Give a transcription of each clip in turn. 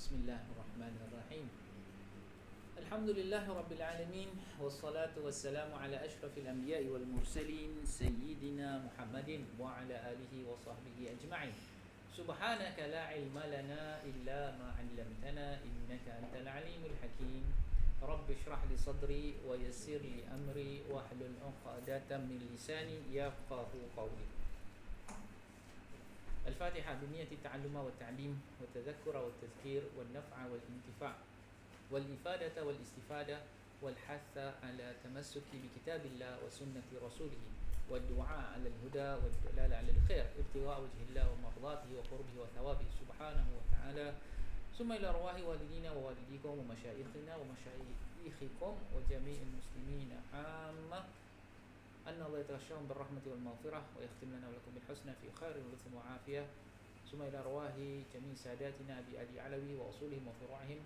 Bismillahirrahmanirrahim. Alhamdulillahirabbil alamin wassalatu wassalamu ala asyrafil anbiya'i wal mursalin sayyidina Muhammadin wa ala alihi wa sahbihi ajma'in. Subhanaka la ilma lana illa ma 'allamtana innaka antal alimul hakim. Rabbi shrah li sadri wa yassir li amri wa hlul 'uqdatam min lisani yafqahu qawli. الفاتحة بنية التعلم والتعليم والتذكر والتذكير والنفع والانتفاع والإفادة والاستفادة والحث على تمسك بكتاب الله وسنة رسوله والدعاء على الهدى والدلالة على الخير ابتغاء وجه الله ومرضاته وقربه وثوابه سبحانه وتعالى ثم إلى أرواح والدينا ووالديكم ومشايخنا ومشايخكم وجميع المسلمين عامة أن الله يتغشاهم بالرحمة والمغفرة ويختم لنا ولكم بالحسنى في خير ولطف وعافية ثم إلى أرواح جميع ساداتنا أبي علي علوي وأصولهم وفروعهم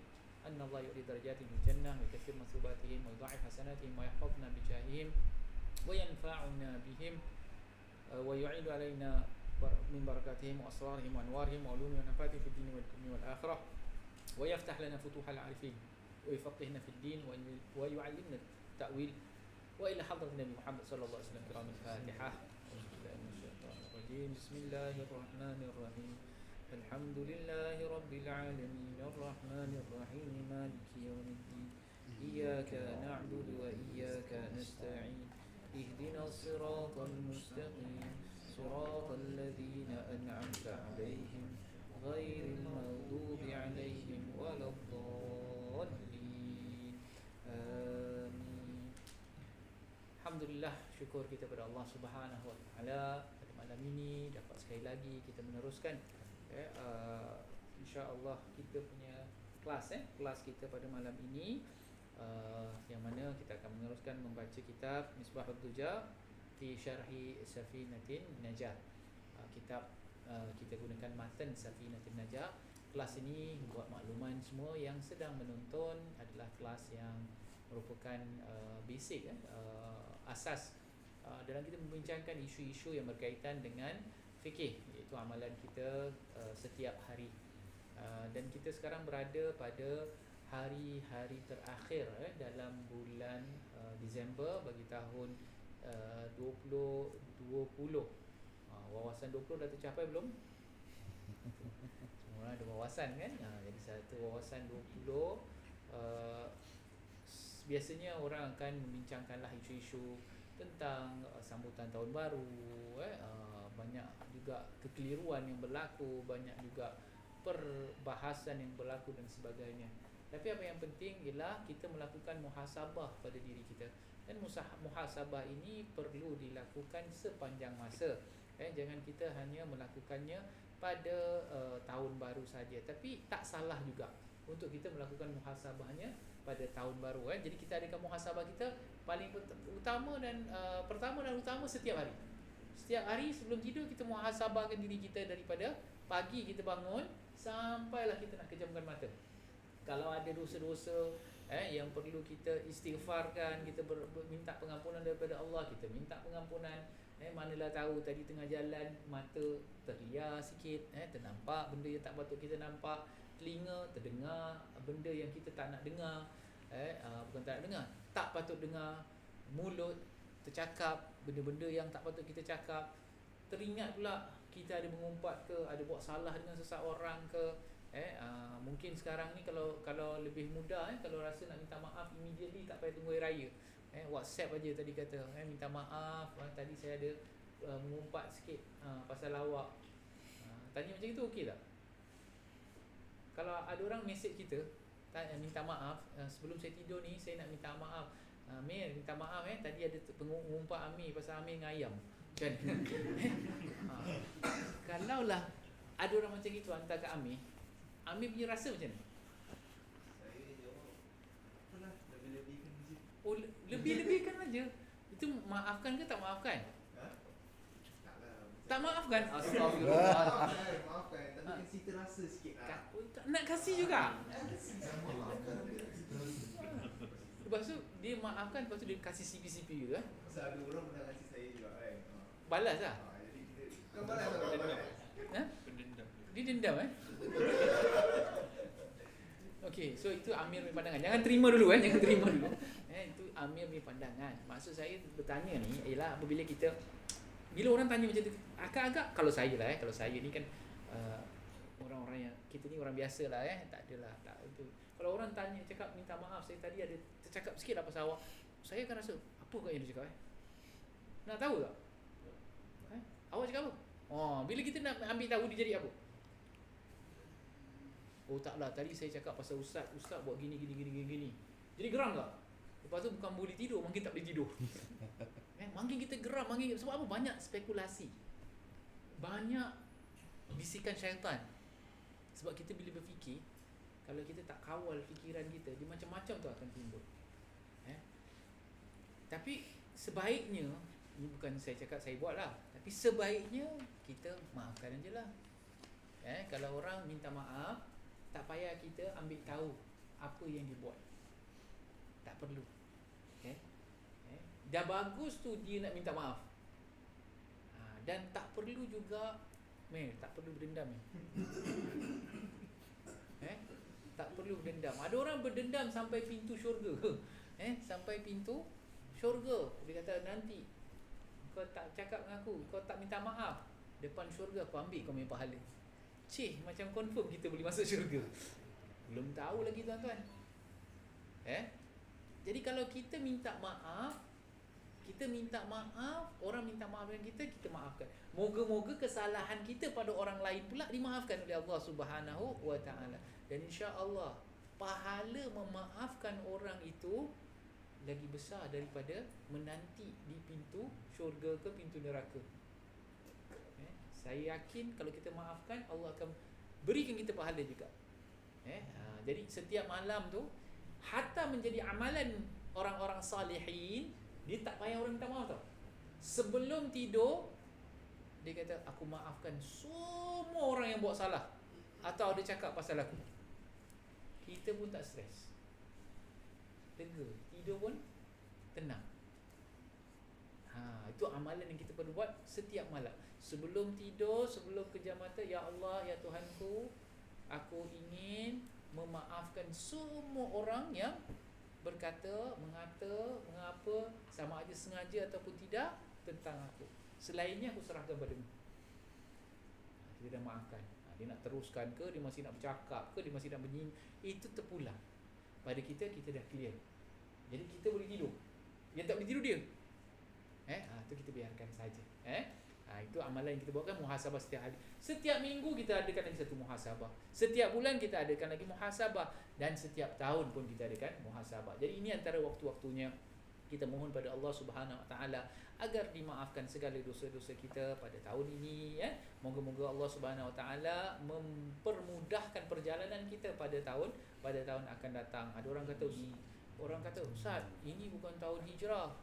أن الله يعلي درجاتهم في الجنة ويكثر مثوباتهم ويضاعف حسناتهم ويحفظنا بجاههم وينفعنا بهم ويعيد علينا من بركاتهم وأسرارهم وأنوارهم وعلومهم ونفاتهم في الدين والدنيا والآخرة ويفتح لنا فتوح العارفين ويفقهنا في الدين ويعلمنا التأويل وإلى حضرة النبي محمد صلى الله عليه وسلم كرام الفاتحة. بسم الله الرحمن الرحيم. الحمد لله رب العالمين الرحمن الرحيم مالك يوم الدين إياك نعبد وإياك نستعين اهدنا الصراط المستقيم صراط الذين أنعمت عليهم غير المغضوب عليهم ولا الضالين آمين. Alhamdulillah, syukur kita pada Allah Subhanahu Wa Taala pada malam ini dapat sekali lagi kita meneruskan insya-Allah kita punya kelas kita pada malam ini yang mana kita akan meneruskan membaca kitab Misbahud Duja fi Syarhi Safinatin Najah. Kitab kita gunakan matan Safinatin Najah. Kelas ini buat makluman semua yang sedang menonton adalah kelas yang merupakan basic asas dalam kita membincangkan isu-isu yang berkaitan dengan fikih, iaitu amalan kita setiap hari. Dan kita sekarang berada pada hari-hari terakhir dalam bulan Disember bagi tahun 2020. Wawasan 20 dah tercapai belum? Semua ada wawasan kan? Jadi satu wawasan 20 biasanya orang akan membincangkanlah isu-isu tentang sambutan tahun baru, banyak juga kekeliruan yang berlaku, banyak juga perbahasan yang berlaku dan sebagainya. Tapi apa yang penting ialah kita melakukan muhasabah pada diri kita. Dan muhasabah ini perlu dilakukan sepanjang masa. Jangan kita hanya melakukannya pada tahun baru saja. Tapi tak salah juga untuk kita melakukan muhasabahnya pada tahun baru. Jadi kita adakan muhasabah kita paling utama dan pertama dan utama setiap hari. Setiap hari sebelum tidur kita muhasabahkan diri kita daripada pagi kita bangun sampailah kita nak kejamkan mata. Kalau ada dosa-dosa yang perlu kita istighfarkan, kita minta pengampunan daripada Allah, kita minta pengampunan. Manalah tahu tadi tengah jalan mata terliar sikit, ternampak benda yang tak patut kita nampak, telinga terdengar benda yang kita tak nak dengar, bukan tak nak dengar, tak patut dengar, mulut tercakap benda-benda yang tak patut kita cakap, teringat pula kita ada mengumpat ke, ada buat salah dengan seseorang ke. Mungkin sekarang ni kalau lebih mudah, kalau rasa nak minta maaf immediately, tak payah tunggu hari raya, WhatsApp aja tadi kata, minta maaf, tadi saya ada mengumpat sikit pasal lawak, tanya macam itu okey tak? Kalau ada orang mesej kita minta maaf, sebelum saya tidur ni saya nak minta maaf, Amir minta maaf, tadi ada pengumpat Amir pasal Amir dengan ayam kan. Kalaulah ada orang macam itu hantar ke Amir punya rasa macam mana? Saya jawab apalah, lebih-lebihkan je. Oh, lebih-lebihkan aja. Itu maafkan ke tak maafkan? Taklah. Tak maafkan? Astagfirullah. Maafkan, tapi kasi terasa sikit lah. Nak kasih juga? Maafkan. Lepas tu dia maafkan, lepas tu dia kasih CP-CP juga. Pasal ada orang pernah kasi saya juga kan. Balas lah? Jadi kita bukan balas. Dia dendam Okey, so itu Amir punya pandangan. Jangan terima dulu jangan terima dulu. Itu Amir punya pandangan. Maksud saya bertanya ni ialah apabila kita bila orang tanya macam tu, agak-agak kalau saya lah kalau saya ni kan orang-orang yang kita ni orang biasa lah tak adalah tak itu. Kalau orang tanya cakap minta maaf saya tadi ada tercakap sikit lah pasal awak. Saya akan rasa apa kat yang dia cakap Nak tahu tak? Awak cakap apa? Oh, bila kita nak ambil tahu dia jadi apa? Oh taklah, tadi saya cakap pasal ustaz buat gini. Jadi geram tak? Lepas tu bukan boleh tidur, makin tak boleh tidur. Makin kita geram, sebab apa? Banyak spekulasi. Banyak bisikan syaitan. Sebab kita bila berfikir, kalau kita tak kawal fikiran kita, dia macam-macam tu akan timbul. Tapi sebaiknya, ini bukan saya cakap saya buat lah, tapi sebaiknya kita maafkan je lah. Kalau orang minta maaf, tak payah kita ambil tahu apa yang dia buat. Tak perlu. Dah bagus tu dia nak minta maaf. Dan tak perlu juga tak perlu berdendam tak perlu berdendam. Ada orang berdendam sampai pintu syurga. Sampai pintu syurga. Dia kata nanti kau tak cakap dengan aku, kau tak minta maaf, depan syurga aku ambil kau punya pahala. Macam confirm kita boleh masuk syurga. Belum tahu lagi tuan-tuan. Jadi kalau kita minta maaf, orang minta maaf dengan kita maafkan. Moga-moga kesalahan kita pada orang lain pula dimaafkan oleh Allah Subhanahu wa taala. Dan insya-Allah pahala memaafkan orang itu lagi besar daripada menanti di pintu syurga ke pintu neraka. Saya yakin kalau kita maafkan, Allah akan berikan kita pahala juga. Jadi setiap malam tu hatta menjadi amalan orang-orang salihin, dia tak payah orang minta maaf tau. Sebelum tidur dia kata aku maafkan semua orang yang buat salah atau dia cakap pasal aku. Kita pun tak stres, lega, tidur pun tenang. Itu amalan yang kita perlu buat setiap malam. Sebelum tidur, sebelum kejam mata, ya Allah, ya Tuhanku, aku ingin memaafkan semua orang yang berkata, mengata, mengapa, sama ada sengaja ataupun tidak tentang aku. Selainnya aku serahkan padamu. Kita dah maafkan. Dia nak teruskan ke, dia masih nak bercakap ke, dia masih nak bunyi, itu terpulang. Pada kita dah clear. Jadi kita boleh tidur. Yang tak boleh tidur dia. Itu kita biarkan saja. Itu amalan yang kita buatkan, muhasabah setiap hari. Setiap minggu kita adakan lagi satu muhasabah. Setiap bulan kita adakan lagi muhasabah. Dan setiap tahun pun kita adakan muhasabah. Jadi ini antara waktu-waktunya kita mohon pada Allah Subhanahu Wa Taala agar dimaafkan segala dosa-dosa kita pada tahun ini. Moga-moga Allah Subhanahu Wa Taala mempermudahkan perjalanan kita pada tahun akan datang. Ada orang kata, Ustaz, ini bukan tahun hijrah.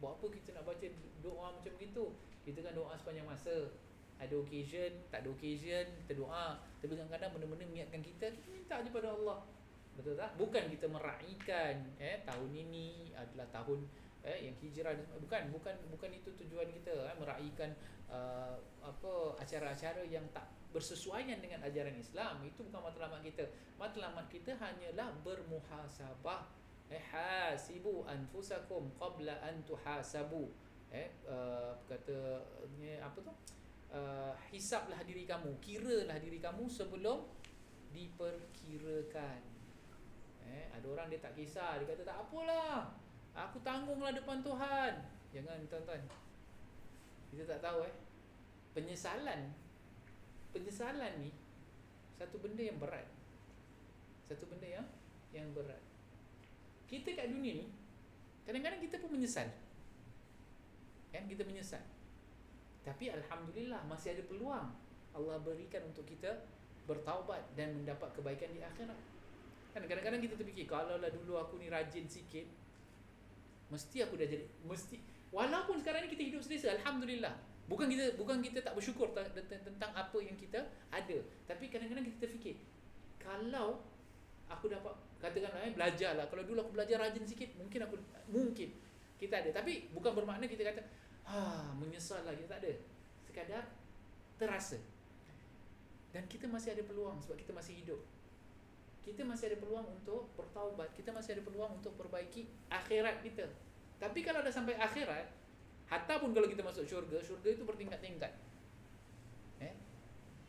Buat apa kita nak baca doa macam begitu? Kita kan doa sepanjang masa. Ada occasion, tak ada occasion, kita doa. Tapi kadang-kadang benda-benda mengingatkan kita minta je pada Allah. Betul tak? Bukan kita meraihkan tahun ini adalah tahun yang hijrah. Bukan itu tujuan kita, meraihkan acara-acara yang tak bersesuaian dengan ajaran Islam. Itu bukan matlamat kita. Matlamat kita hanyalah bermuhasabah. Hasibu anfusakum qabla an tuhasabu. Katanya apa tu? Hisablah diri kamu, kiralah diri kamu sebelum diperkirakan. Ada orang dia tak kisah, dia kata tak apalah, aku tanggunglah depan Tuhan. Jangan tuan-tuan, kita tak tahu penyesalan ni satu benda yang berat. Yang berat. Kita kat dunia ni kadang-kadang kita pun menyesal. Kita menyesal. Tapi alhamdulillah masih ada peluang Allah berikan untuk kita bertaubat dan mendapat kebaikan di akhirat. Kadang-kadang kita terfikir, kalaulah dulu aku ni rajin sikit, mesti aku dah jadi, walaupun sekarang ni kita hidup selesa, alhamdulillah. Bukan kita tak bersyukur tentang apa yang kita ada, tapi kadang-kadang kita terfikir, kalau aku dapat, katakanlah belajarlah, kalau dulu aku belajar rajin sikit, mungkin kita ada. Tapi bukan bermakna kita kata menyesal lah, kita tak ada. Sekadar terasa. Dan kita masih ada peluang sebab kita masih hidup. kita masih ada peluang untuk bertaubat, kita masih ada peluang untuk perbaiki akhirat kita. Tapi kalau dah sampai akhirat, hatta pun kalau kita masuk syurga, syurga itu bertingkat-tingkat.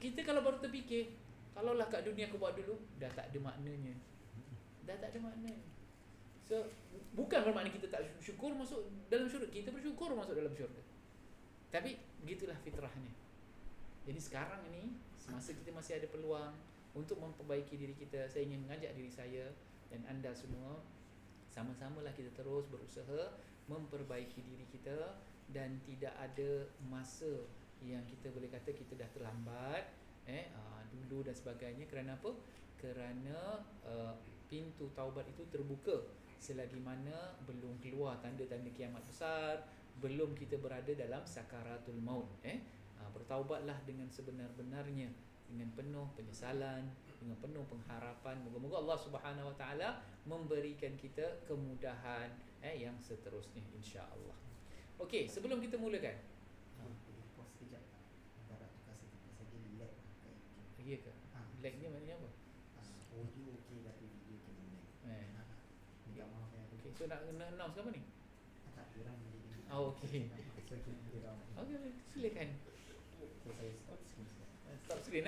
Kita kalau baru terfikir, kalaulah kat dunia aku buat dulu, dah tak ada maknanya. Dah tak ada maknanya. So, bukan bermakna kita tak syukur masuk dalam syurga, kita bersyukur masuk dalam syurga. Tapi begitulah fitrahnya. Jadi sekarang ini, semasa kita masih ada peluang untuk memperbaiki diri kita, saya ingin mengajak diri saya dan anda semua, sama-samalah kita terus berusaha memperbaiki diri kita, dan tidak ada masa yang kita boleh kata kita dah terlambat dulu dan sebagainya. Kerana apa? Kerana pintu taubat itu terbuka selagi mana belum keluar tanda-tanda kiamat besar, belum kita berada dalam sakaratul maut. Bertaubatlah dengan sebenar-benarnya, dengan penuh penyesalan, dengan penuh pengharapan. Moga-moga Allah Subhanahu Wa Taala memberikan kita kemudahan yang seterusnya, insya-Allah. Okey, sebelum kita mulakan, pause sekejap. Antara tukar sedikit saja lag ya ke? Lagnya maknanya apa? audio okey tapi video kena lag. Minta maaf ya. Okey, so nak announce ke apa ni? Tak kurang jadi. Okey. So kita kira. Okey, silakan. So saya stop screen. Stop screen